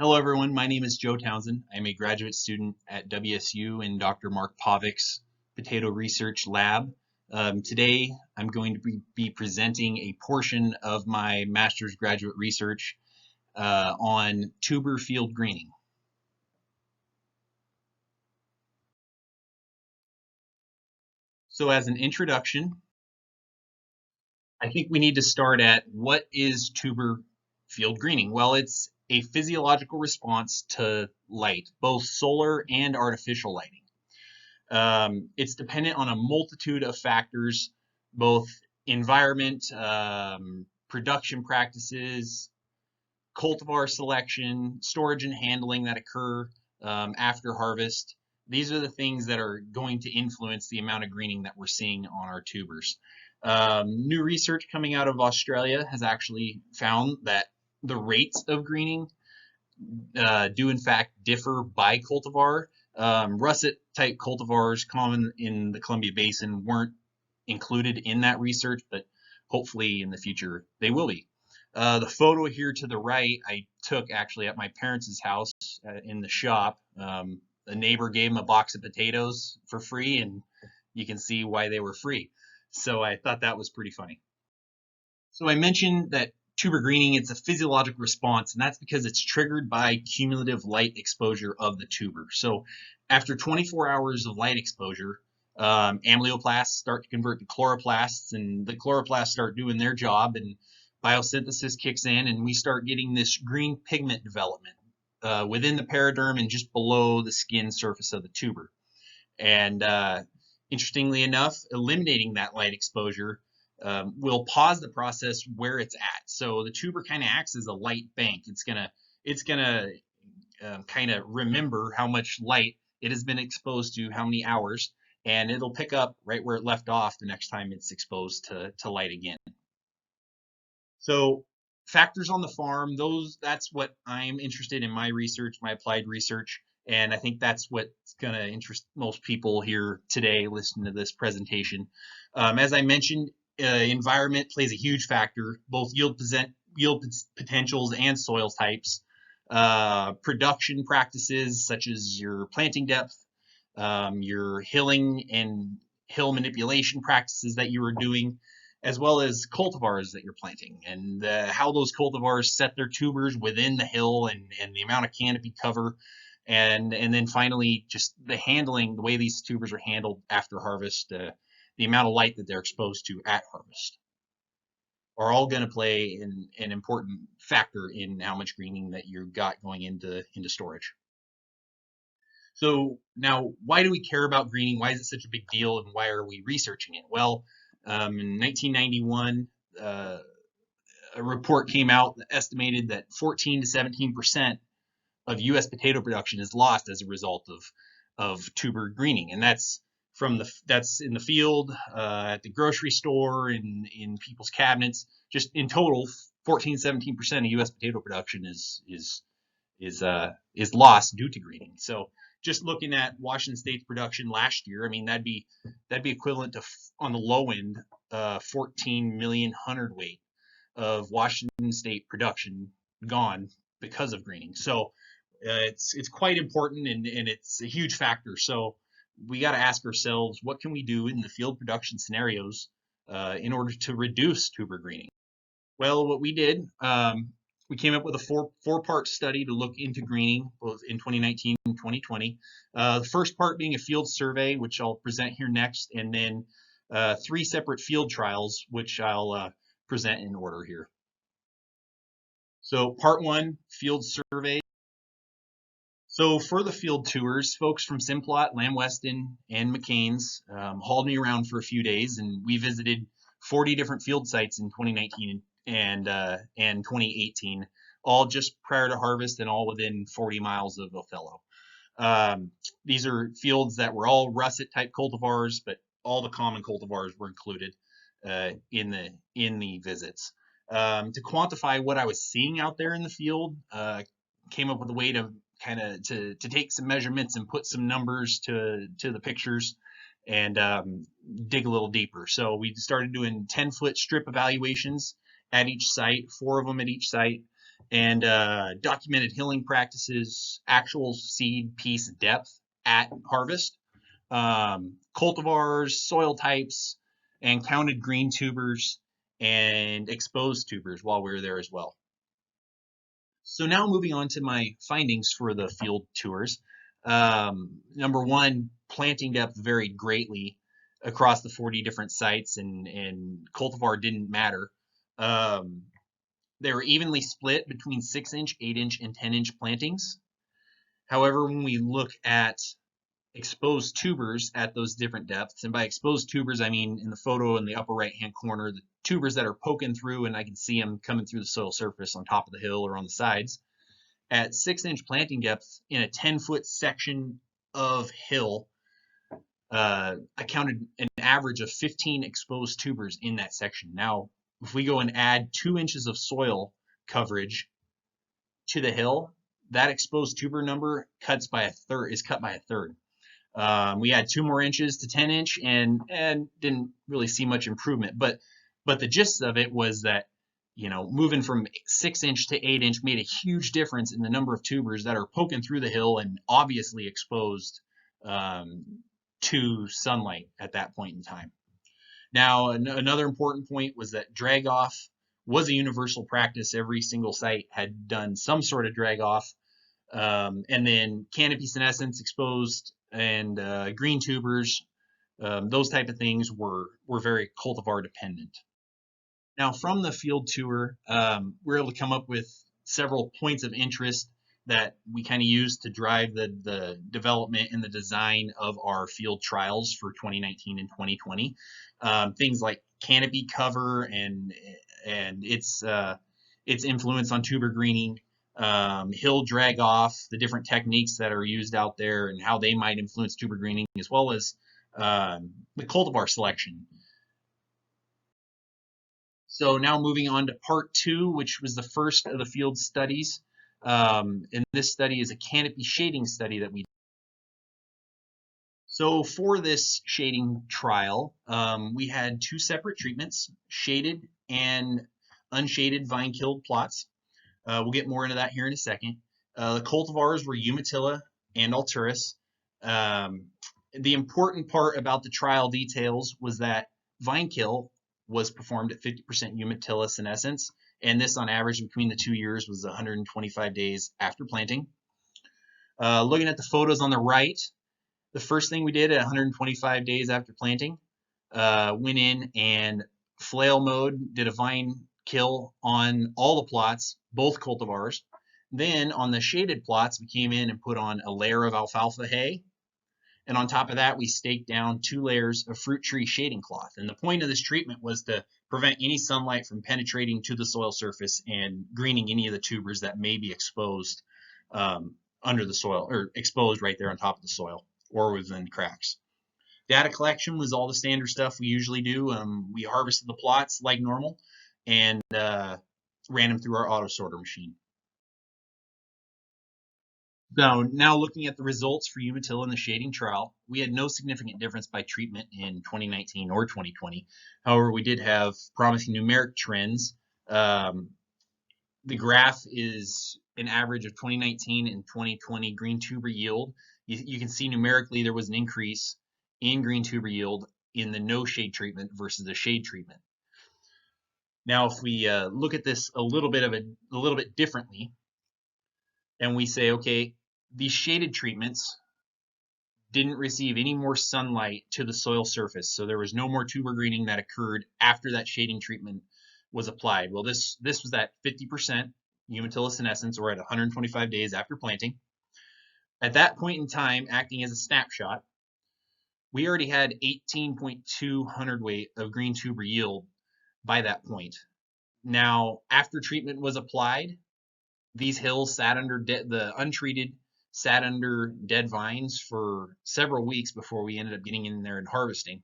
Hello, everyone. My name is Joe Townsend. I'm a graduate student at WSU in Dr. Mark Pavick's Potato Research Lab. Today, I'm going to be presenting a portion of my master's graduate research on tuber field greening. So as an introduction, I think we need to start at what is tuber field greening? Well, it's a physiological response to light, both solar and artificial lighting. It's dependent on a multitude of factors, both environment, production practices, cultivar selection, storage and handling that occur after harvest. These are the things that are going to influence the amount of greening that we're seeing on our tubers. New research coming out of Australia has actually found that the rates of greening do in fact differ by cultivar. Russet type cultivars common in the Columbia Basin weren't included in that research, but hopefully in the future they will be. The photo here to the right I took actually at my parents' house in the shop. A neighbor gave him a box of potatoes for free, and you can see why they were free. So I thought that was pretty funny. So I mentioned that tuber greening, it's a physiological response, and that's because it's triggered by cumulative light exposure of the tuber. So after 24 hours of light exposure, amyloplasts start to convert to chloroplasts, and the chloroplasts start doing their job, and biosynthesis kicks in, and we start getting this green pigment development within the periderm and just below the skin surface of the tuber. And interestingly enough, eliminating that light exposure will pause the process where it's at. So the tuber kind of acts as a light bank. It's gonna kind of remember how much light it has been exposed to, how many hours, and it'll pick up right where it left off the next time it's exposed to light again. So factors on the farm, that's what I'm interested in my research, my applied research, and I think that's what's going to interest most people here today listening to this presentation. As I mentioned, environment plays a huge factor, both yield potentials and soil types, production practices such as your planting depth, your hilling and hill manipulation practices that you are doing, as well as cultivars that you're planting, and how those cultivars set their tubers within the hill, and the amount of canopy cover, and then finally just the handling, the way these tubers are handled after harvest, the amount of light that they're exposed to at harvest are all going to play an important factor in how much greening that you've got going into storage. So now, why do we care about greening? Why is it such a big deal, and why are we researching it? Well, in 1991, a report came out that estimated that 14 to 17% of U.S. potato production is lost as a result of tuber greening, and that's in the field, at the grocery store, in people's cabinets. Just in total, 14 to 17% of U.S. potato production is lost due to greening. So just looking at Washington State's production last year, I mean that'd be equivalent to, on the low end, 14 million hundredweight of Washington State production gone because of greening. So it's quite important, and it's a huge factor. So we got to ask ourselves, what can we do in the field production scenarios in order to reduce tuber greening? Well, what we did, we came up with a four-part study to look into greening, both in 2019 and 2020. The first part being a field survey, which I'll present here next, and then three separate field trials, which I'll present in order here. So part one, field survey. So for the field tours, folks from Simplot, Lamb Weston, and McCain's hauled me around for a few days, and we visited 40 different field sites in 2019 and 2018, all just prior to harvest and all within 40 miles of Othello. These are fields that were all russet type cultivars, but all the common cultivars were included in the visits. To quantify what I was seeing out there in the field, came up with a way to kind of to take some measurements and put some numbers to the pictures, and dig a little deeper. So we started doing 10-foot strip evaluations at each site, 4 of them at each site, and documented hilling practices, actual seed piece depth at harvest, cultivars, soil types, and counted green tubers and exposed tubers while we were there as well. So now moving on to my findings for the field tours. Number one, planting depth varied greatly across the 40 different sites, and cultivar didn't matter. Um, they were evenly split between 6-inch, 8-inch, and 10-inch plantings. However, when we look at exposed tubers at those different depths, and by exposed tubers, I mean in the photo in the upper right-hand corner, the tubers that are poking through and I can see them coming through the soil surface on top of the hill or on the sides. At 6-inch planting depth in a 10-foot section of hill, I counted an average of 15 exposed tubers in that section. Now, if we go and add 2 inches of soil coverage to the hill, that exposed tuber number is cut by a third. We had 2 more inches to 10-inch and didn't really see much improvement. But the gist of it was that, moving from 6-inch to 8-inch made a huge difference in the number of tubers that are poking through the hill and obviously exposed to sunlight at that point in time. Now, another important point was that drag off was a universal practice. Every single site had done some sort of drag off. And then canopy senescence, exposed, and green tubers, those type of things were very cultivar dependent. Now, from the field tour, we're able to come up with several points of interest that we kind of use to drive the development and the design of our field trials for 2019 and 2020. Things like canopy cover and its influence on tuber greening, hill drag off, the different techniques that are used out there and how they might influence tuber greening, as well as the cultivar selection. So now moving on to part 2, which was the first of the field studies. And this study is a canopy shading study that we did. So for this shading trial, we had 2 separate treatments, shaded and unshaded vine-killed plots. We'll get more into that here in a second. The cultivars were Umatilla and Alturas. The important part about the trial details was that vine kill was performed at 50% Umatilla senescence, and this on average between the 2 years was 125 days after planting. Looking at the photos on the right, the first thing we did at 125 days after planting, went in and flail mode, did a vine kill on all the plots, both cultivars. Then on the shaded plots, we came in and put on a layer of alfalfa hay. And on top of that, we staked down 2 layers of fruit tree shading cloth. And the point of this treatment was to prevent any sunlight from penetrating to the soil surface and greening any of the tubers that may be exposed under the soil, or exposed right there on top of the soil or within cracks. Data collection was all the standard stuff we usually do. We harvested the plots like normal and ran them through our auto sorter machine. So now looking at the results for Umatilla in the shading trial, we had no significant difference by treatment in 2019 or 2020. However, we did have promising numeric trends. The graph is an average of 2019 and 2020 green tuber yield. You can see numerically there was an increase in green tuber yield in the no shade treatment versus the shade treatment. Now, if we look at this a little bit differently, and we say, okay, these shaded treatments didn't receive any more sunlight to the soil surface, so there was no more tuber greening that occurred after that shading treatment was applied. Well, this was at 50% Umatilla senescence, or at 125 days after planting. At that point in time, acting as a snapshot, we already had 18.2 hundredweight of green tuber yield by that point. Now, after treatment was applied, these hills sat under the untreated sat under dead vines for several weeks before we ended up getting in there and harvesting.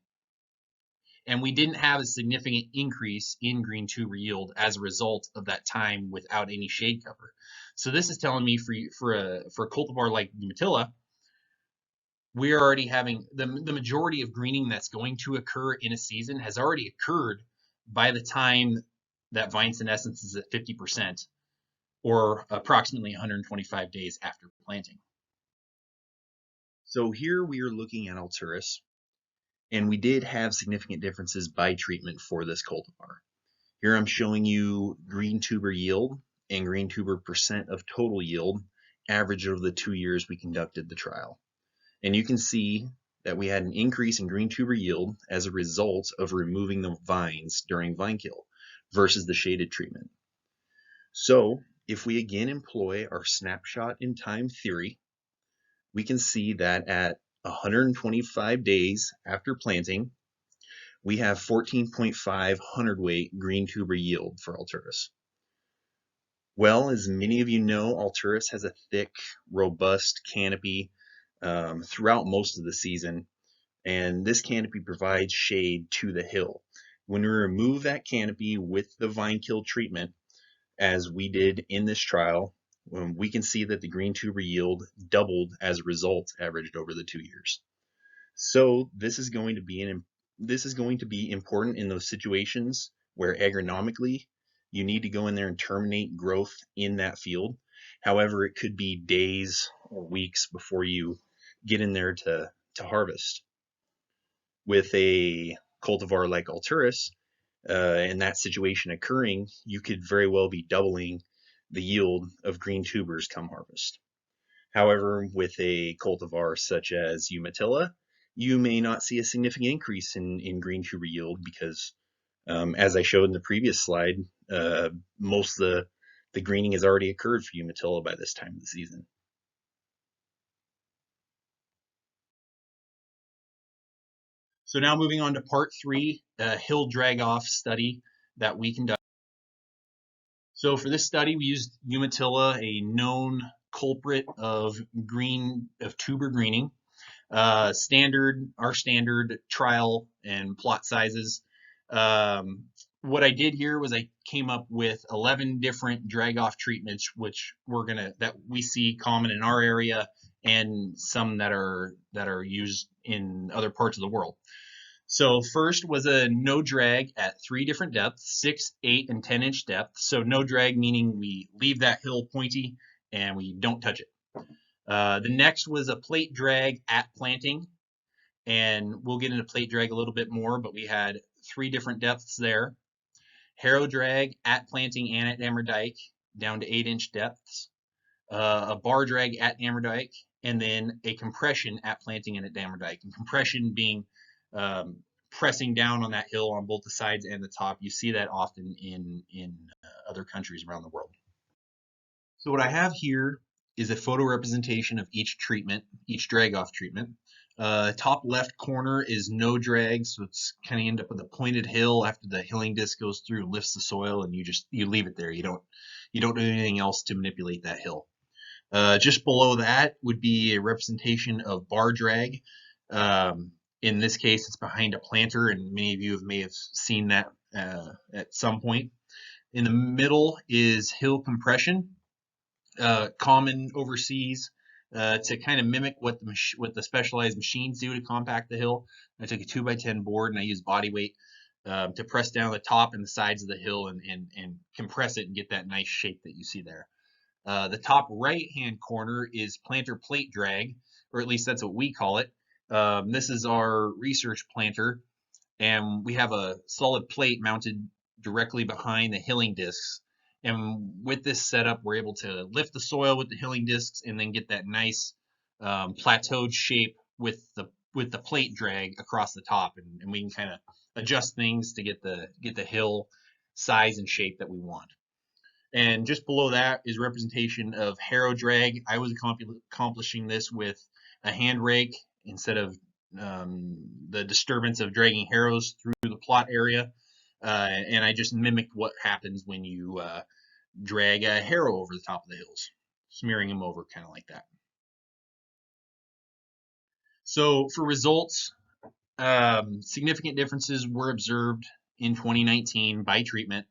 And we didn't have a significant increase in green tuber yield as a result of that time without any shade cover. So this is telling me for a cultivar like Umatilla, we're already having the majority of greening that's going to occur in a season has already occurred by the time that vine senescence is at 50%. or approximately 125 days after planting. So here we are looking at Alturas, and we did have significant differences by treatment for this cultivar. Here I'm showing you green tuber yield and green tuber percent of total yield, average over the 2 years we conducted the trial. And you can see that we had an increase in green tuber yield as a result of removing the vines during vine kill versus the shaded treatment. So if we again employ our snapshot in time theory, we can see that at 125 days after planting, we have 14.5 hundredweight green tuber yield for Alturas. Well, as many of you know, Alturas has a thick, robust canopy throughout most of the season, and this canopy provides shade to the hill. When we remove that canopy with the vine kill treatment, as we did in this trial, we can see that the green tuber yield doubled as a result, averaged over the 2 years. So this is going to be important in those situations where agronomically you need to go in there and terminate growth in that field. However, it could be days or weeks before you get in there to harvest. With a cultivar like Alturas, in that situation occurring, you could very well be doubling the yield of green tubers come harvest. However, with a cultivar such as Umatilla, you may not see a significant increase in green tuber yield because, as I showed in the previous slide, most of the greening has already occurred for Umatilla by this time of the season. So now moving on to part 3, hill drag-off study that we conducted. So for this study, we used Umatilla, a known culprit of tuber greening. Our standard trial and plot sizes. What I did here was I came up with 11 different drag-off treatments, that we see common in our area, and some that are used in other parts of the world. So first was a no drag at 3 different depths, 6, 8, and 10-inch depth. So no drag meaning we leave that hill pointy and we don't touch it. The next was a plate drag at planting, and we'll get into plate drag a little bit more, but we had 3 different depths there. Harrow drag at planting and at Dammerdike down to 8-inch depths. A bar drag at Dammerdike, and then a compression at planting and at Dammerdike. And compression being pressing down on that hill on both the sides and the top. You see that often in other countries around the world. So what I have here is a photo representation of each treatment, each drag-off treatment. Top left corner is no drag, so it's kind of end up with a pointed hill after the hilling disc goes through and lifts the soil, and you leave it there. You don't do anything else to manipulate that hill. Just below that would be a representation of bar drag. In this case, it's behind a planter, and many of you may have seen that at some point. In the middle is hill compression, common overseas to kind of mimic what the specialized machines do to compact the hill. I took a 2x10 board and I used body weight to press down the top and the sides of the hill and compress it and get that nice shape that you see there. The top right-hand corner is planter plate drag, or at least that's what we call it. This is our research planter, and we have a solid plate mounted directly behind the hilling discs. And with this setup, we're able to lift the soil with the hilling discs and then get that nice plateaued shape with the plate drag across the top, and we can kind of adjust things to get the hill size and shape that we want. And just below that is representation of harrow drag. I was accomplishing this with a hand rake instead of the disturbance of dragging harrows through the plot area. And I just mimicked what happens when you drag a harrow over the top of the hills, smearing them over kind of like that. So for results, significant differences were observed in 2019 by treatment.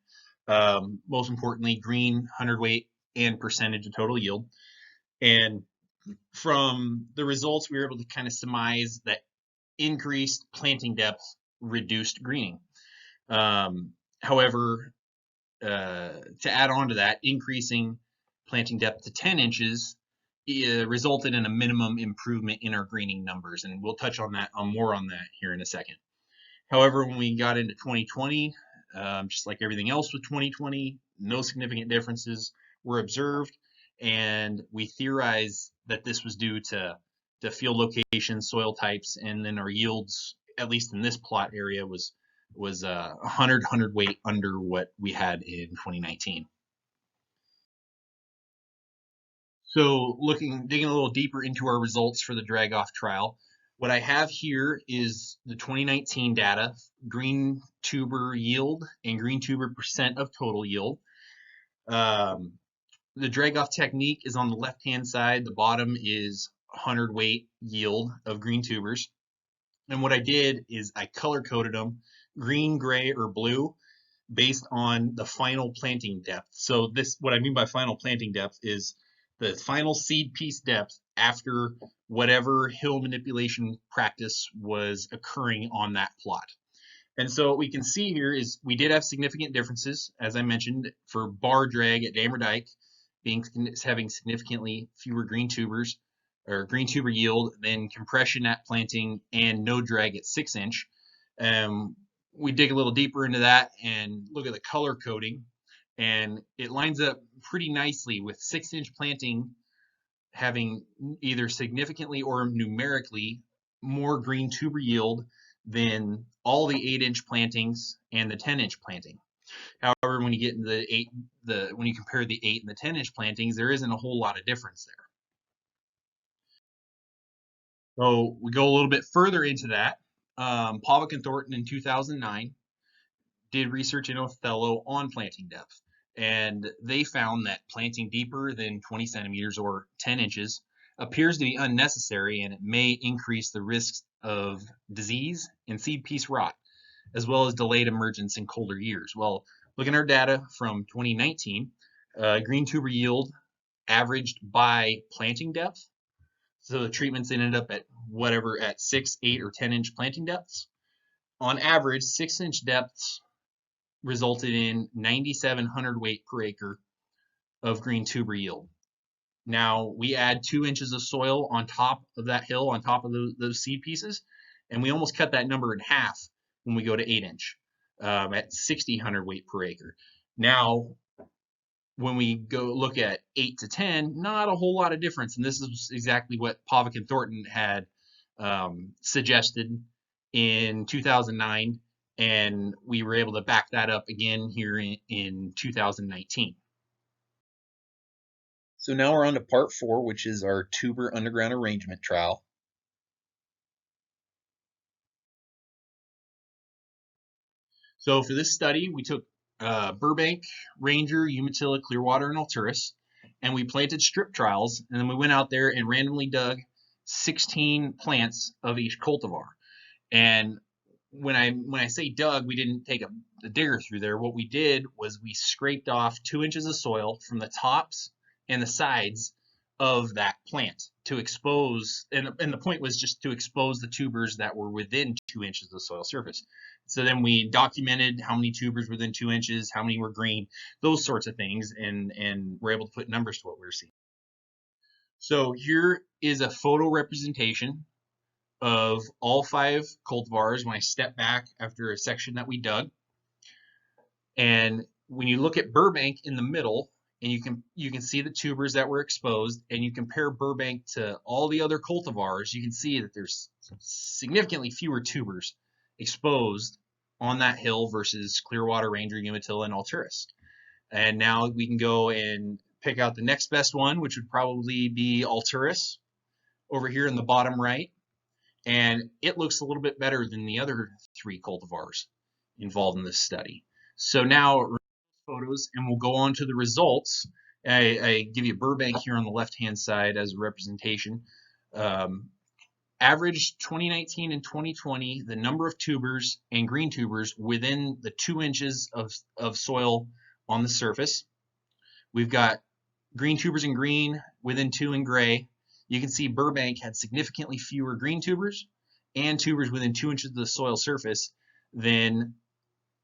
Most importantly, green, hundredweight, and percentage of total yield. And from the results, we were able to kind of surmise that increased planting depth reduced greening. However, to add on to that, increasing planting depth to 10 inches resulted in a minimum improvement in our greening numbers, and we'll touch on that more on that here in a second. However, when we got into 2020, just like everything else with 2020, no significant differences were observed, and we theorize that this was due to field location, soil types, and then our yields, at least in this plot area, was 100 hundredweight under what we had in 2019. So digging a little deeper into our results for the drag-off trial, what I have here is the 2019 data, green tuber yield and green tuber percent of total yield. The drag-off technique is on the left-hand side. The bottom is 100 weight yield of green tubers. And what I did is I color-coded them green, gray, or blue based on the final planting depth. So what I mean by final planting depth is the final seed piece depth after whatever hill manipulation practice was occurring on that plot. And so what we can see here is we did have significant differences, as I mentioned, for bar drag at Damerdijk having significantly fewer green tubers or green tuber yield than compression at planting and no drag at 6 inch. We dig a little deeper into that and look at the color coding, and it lines up pretty nicely with 6 inch planting having either significantly or numerically more green tuber yield than all the 8 inch plantings and the 10 inch planting. However, when you get into when you compare the 8 and the 10 inch plantings, there isn't a whole lot of difference there. So we go a little bit further into that. Pavlik and Thornton in 2009 did research in Othello on planting depth, and they found that planting deeper than 20 centimeters or 10 inches appears to be unnecessary, and it may increase the risks of disease and seed piece rot, as well as delayed emergence in colder years. Well, looking at our data from 2019, green tuber yield averaged by planting depth. So the treatments ended up at 6, 8, or 10 inch planting depths. On average, 6 inch depths resulted in 9,700 hundredweight per acre of green tuber yield. Now we add 2 inches of soil on top of that hill, on top of those seed pieces, and we almost cut that number in half when we go to 8 inch at 60 hundredweight per acre. Now, when we go look at 8 to 10, not a whole lot of difference, and this is exactly what Pavlik and Thornton had suggested in 2009, and we were able to back that up again here in 2019. So now we're on to part 4, which is our tuber underground arrangement trial. So for this study, we took Burbank, Ranger, Umatilla, Clearwater, and Alturas, and we planted strip trials, and then we went out there and randomly dug 16 plants of each cultivar. And when I say dug, we didn't take a digger through there. What we did was we scraped off 2 inches of soil from the tops and the sides of that plant to expose, and the point was just to expose the tubers that were within 2 inches of the soil surface. So then we documented how many tubers within 2 inches, how many were green, those sorts of things, and we're able to put numbers to what we were seeing. So here is a photo representation of all 5 cultivars when I step back after a section that we dug. And when you look at Burbank in the middle, and you can see the tubers that were exposed, and you compare Burbank to all the other cultivars, you can see that there's significantly fewer tubers exposed on that hill versus Clearwater, Ranger, Umatilla, and Alturas. And now we can go and pick out the next best one, which would probably be Alturas over here in the bottom right. And it looks a little bit better than the other 3 cultivars involved in this study. So now photos, and we'll go on to the results. I give you Burbank here on the left-hand side as a representation. Average 2019 and 2020, the number of tubers and green tubers within the 2 inches of soil on the surface. We've got green tubers in green, within 2 in gray. You can see Burbank had significantly fewer green tubers and tubers within 2 inches of the soil surface than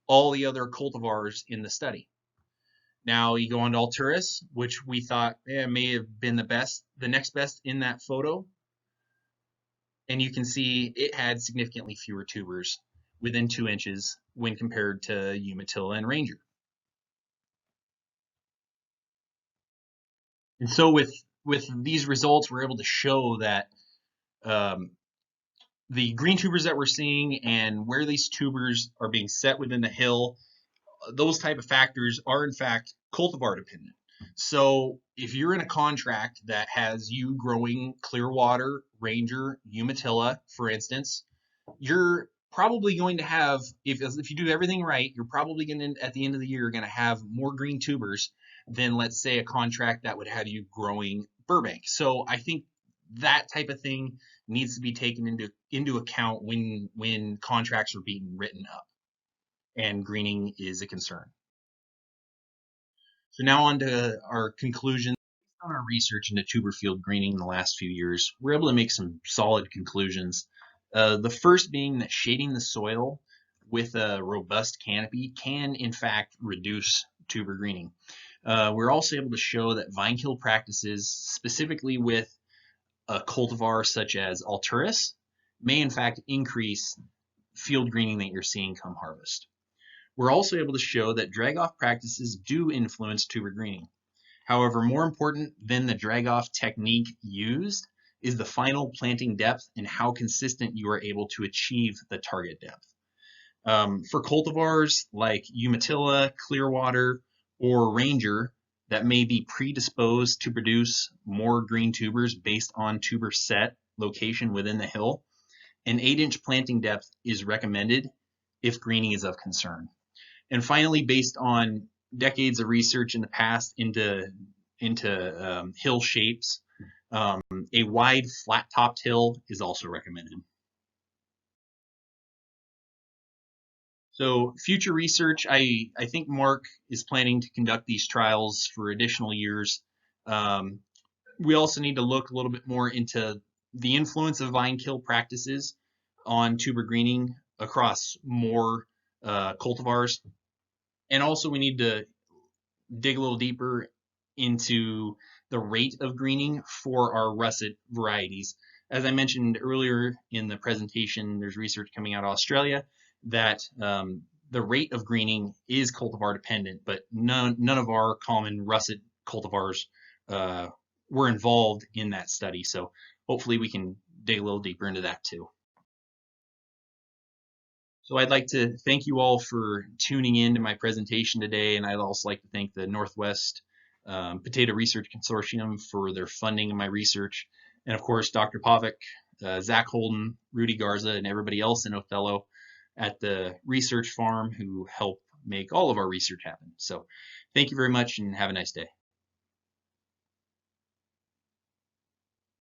all the other cultivars in the study. Now you go on to Alturas, which we thought may have been the next best in that photo, and you can see it had significantly fewer tubers within 2 inches when compared to Umatilla and Ranger. And so with these results, we're able to show that um, the green tubers that we're seeing and where these tubers are being set within the hill, those type of factors are in fact cultivar dependent. So if you're in a contract that has you growing Clearwater, Ranger, Umatilla, for instance, you're probably going to have, if you do everything right, you're probably going to, at the end of the year, going to have more green tubers than, let's say, a contract that would have you growing Burbank. So I think that type of thing needs to be taken into account when contracts are being written up and greening is a concern. So now on to our conclusions. Based on our research into tuber field greening in the last few years, we're able to make some solid conclusions. The first being that shading the soil with a robust canopy can, in fact, reduce tuber greening. We're also able to show that vine kill practices, specifically with a cultivar such as Alturas, may in fact increase field greening that you're seeing come harvest. We're also able to show that drag-off practices do influence tuber greening. However, more important than the drag-off technique used is the final planting depth and how consistent you are able to achieve the target depth. For cultivars like Umatilla, Clearwater, or Ranger that may be predisposed to produce more green tubers based on tuber set location within the hill, an 8-inch planting depth is recommended if greening is of concern. And finally, based on decades of research in the past into hill shapes, a wide flat-topped hill is also recommended. So future research, I think Mark is planning to conduct these trials for additional years. Um, we also need to look a little bit more into the influence of vine kill practices on tuber greening across more cultivars. And also we need to dig a little deeper into the rate of greening for our russet varieties. As I mentioned earlier in the presentation, there's research coming out of Australia that the rate of greening is cultivar dependent, but none of our common russet cultivars were involved in that study. So hopefully we can dig a little deeper into that too. So I'd like to thank you all for tuning in to my presentation today, and I'd also like to thank the Northwest Potato Research Consortium for their funding of my research, and of course Dr. Pavic, Zach Holden, Rudy Garza, and everybody else in Othello at the research farm who help make all of our research happen. So thank you very much and have a nice day.